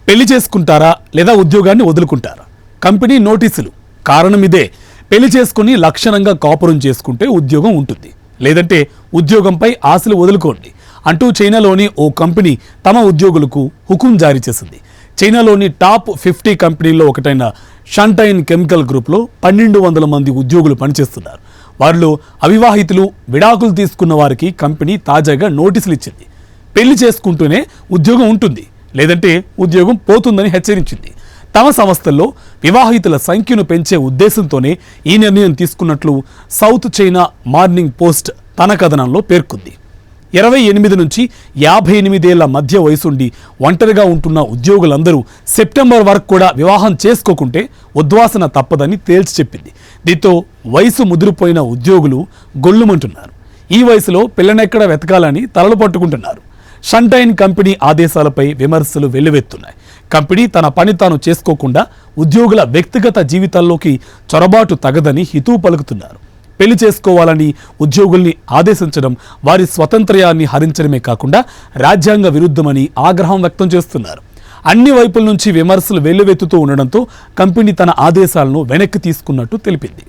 పెళ్లి చేసుకుంటారా లేదా ఉద్యోగాన్ని వదులుకుంటారా? కంపెనీ నోటీసులు. కారణం ఇదే. పెళ్లి చేసుకుని లక్షణంగా కాపురం చేసుకుంటే ఉద్యోగం ఉంటుంది, లేదంటే ఉద్యోగంపై ఆశలు వదులుకోండి అంటూ చైనాలోని ఓ కంపెనీ తమ ఉద్యోగులకు హుకుం జారీ చేసింది. చైనాలోని టాప్ 50 కంపెనీల్లో ఒకటైన షాంటైన్ కెమికల్ గ్రూప్లో 1200 మంది ఉద్యోగులు పనిచేస్తున్నారు. వారిలో అవివాహితులు, విడాకులు తీసుకున్న వారికి కంపెనీ తాజాగా నోటీసులు ఇచ్చింది. పెళ్లి చేసుకుంటూనే ఉద్యోగం ఉంటుంది, లేదంటే ఉద్యోగం పోతుందని హెచ్చరించింది. తమ సంస్థల్లో వివాహితుల సంఖ్యను పెంచే ఉద్దేశంతోనే ఈ నిర్ణయం తీసుకున్నట్లు సౌత్ చైనా మార్నింగ్ పోస్ట్ తన కథనంలో పేర్కొంది. 28 నుంచి 58 ఏళ్ల మధ్య వయసుండి ఒంటరిగా ఉంటున్న ఉద్యోగులందరూ సెప్టెంబర్ వరకు కూడా వివాహం చేసుకోకుంటే ఉద్వాసన తప్పదని తేల్చి చెప్పింది. దీంతో వయసు ముదిరిపోయిన ఉద్యోగులు గొల్లుమంటున్నారు. ఈ వయసులో పిల్లనెక్కడ వెతకాలని తలలు పట్టుకుంటున్నారు. షాంటైన్ కంపెనీ ఆదేశాలపై విమర్శలు వెల్లువెత్తున్నాయి. కంపెనీ తన పని తాను చేసుకోకుండా ఉద్యోగుల వ్యక్తిగత జీవితాల్లోకి చొరబాటు తగదని హితవు పలుకుతున్నారు. పెళ్లి చేసుకోవాలని ఉద్యోగుల్ని ఆదేశించడం వారి స్వతంత్ర్యాన్ని హరించడమే కాకుండా రాజ్యాంగ విరుద్ధమని ఆగ్రహం వ్యక్తం చేస్తున్నారు. అన్ని వైపుల నుంచి విమర్శలు వెల్లువెత్తుతూ ఉండడంతో కంపెనీ తన ఆదేశాలను వెనక్కి తీసుకున్నట్టు తెలిపింది.